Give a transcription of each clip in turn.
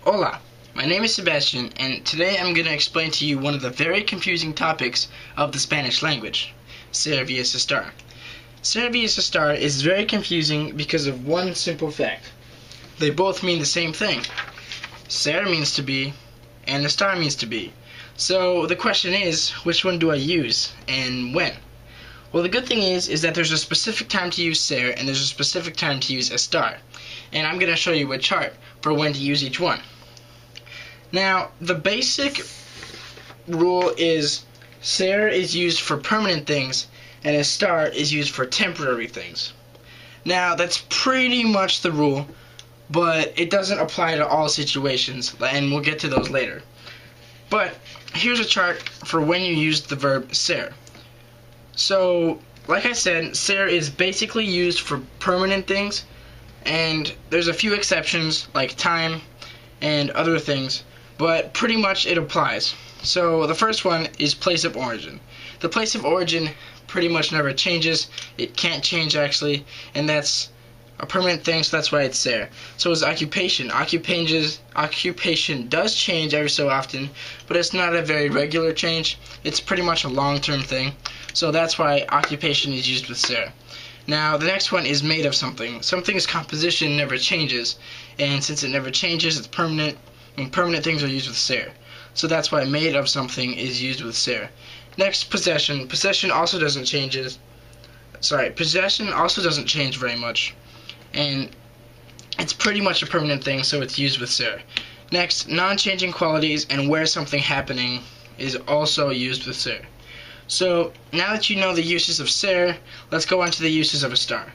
Hola, my name is Sebastian, and today I'm going to explain to you one of the very confusing topics of the Spanish language, ser vs estar. Ser vs estar is very confusing because of one simple fact. They both mean the same thing. Ser means to be, and estar means to be. So the question is, which one do I use, and when? Well, the good thing is that there's a specific time to use ser, and there's a specific time to use estar. And I'm going to show you a chart for when to use each one. Now, the basic rule is ser is used for permanent things and estar is used for temporary things. Now, that's pretty much the rule, but it doesn't apply to all situations, and we'll get to those later. But here's a chart for when you use the verb ser. So, like I said, ser is basically used for permanent things, and there's a few exceptions like time and other things, but pretty much it applies. So the first one is place of origin. The place of origin pretty much never changes. It can't change actually, and that's a permanent thing, so that's why it's ser. So is occupation. Occupation does change every so often, but it's not a very regular change. It's pretty much a long-term thing, so that's why occupation is used with ser. Now the next one is made of something. Something's composition never changes, and since it never changes, it's permanent, and permanent things are used with ser. So that's why made of something is used with ser. Next, possession. Possession also doesn't change very much, and it's pretty much a permanent thing, so it's used with ser. Next, non-changing qualities and where something happening is also used with ser. So now that you know the uses of ser, let's go on to the uses of estar.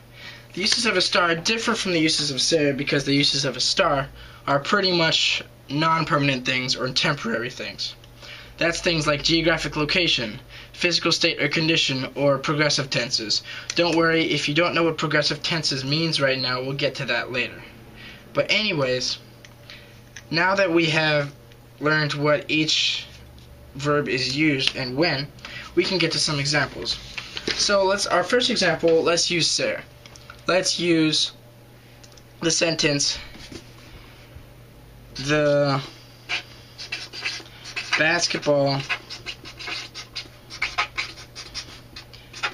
The uses of estar differ from the uses of ser because the uses of estar are pretty much non-permanent things or temporary things. That's things like geographic location, physical state or condition, or progressive tenses. Don't worry, if you don't know what progressive tenses means right now, we'll get to that later. But anyways, now that we have learned what each verb is used and when, we can get to some examples. So our first example, let's use ser. Let's use the sentence, the basketball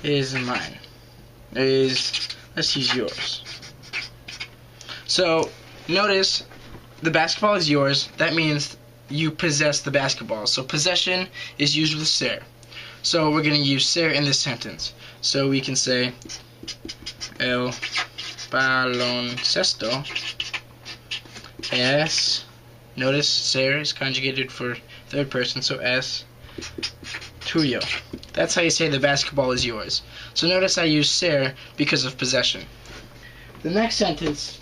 is mine. Let's use yours. So notice the basketball is yours. That means you possess the basketball. So possession is used with ser. So we're going to use ser in this sentence. So we can say el baloncesto es, notice ser is conjugated for third person, so es tuyo. That's how you say the basketball is yours. So notice I use ser because of possession. The next sentence,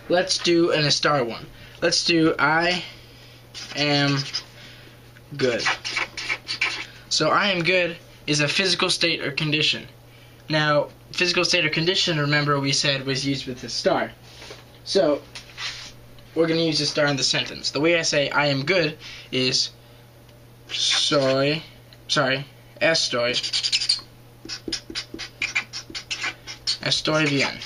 let's do an estar one. Let's do I am good. So I am good is a physical state or condition. Now, physical state or condition, remember we said was used with estar. So we're going to use estar in the sentence. The way I say I am good is estoy bien.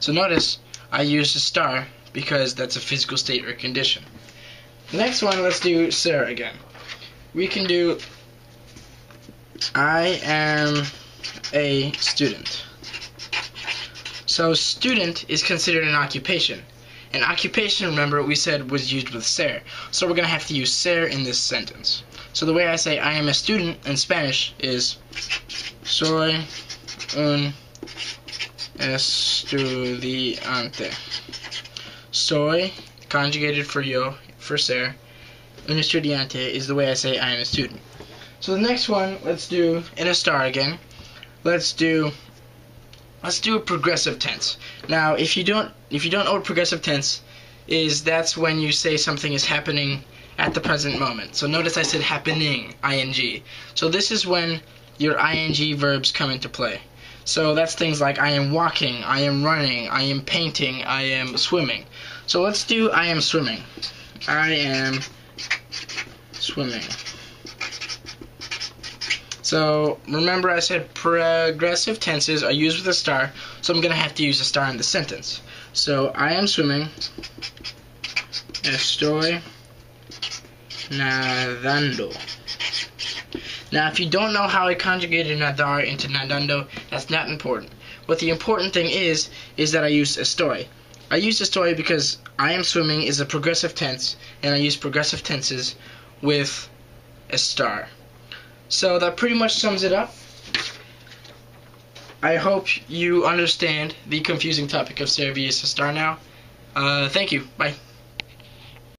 So notice I use estar because that's a physical state or condition. The next one, let's do ser again. We can do I am a student. So student is considered an occupation. And occupation, remember, we said was used with ser. So we're going to have to use ser in this sentence. So the way I say I am a student in Spanish is soy un estudiante. Soy, conjugated for yo, for ser. Un estudiante is the way I say I am a student. So the next one, let's do in estar again. Let's do a progressive tense. Now, if you don't know what progressive tense is, that's when you say something is happening at the present moment. So notice I said happening, ing. So this is when your ing verbs come into play. So that's things like I am walking, I am running, I am painting, I am swimming. So let's do I am swimming. I am swimming. So remember I said progressive tenses are used with estar, so I'm going to have to use estar in the sentence. So I am swimming. Estoy nadando. Now, if you don't know how I conjugated nadar into nadando, that's not important. What the important thing is that I use estoy. I use estoy because I am swimming is a progressive tense, and I use progressive tenses with estar. So that pretty much sums it up. I hope you understand the confusing topic of ser vs estar now. Thank you. Bye.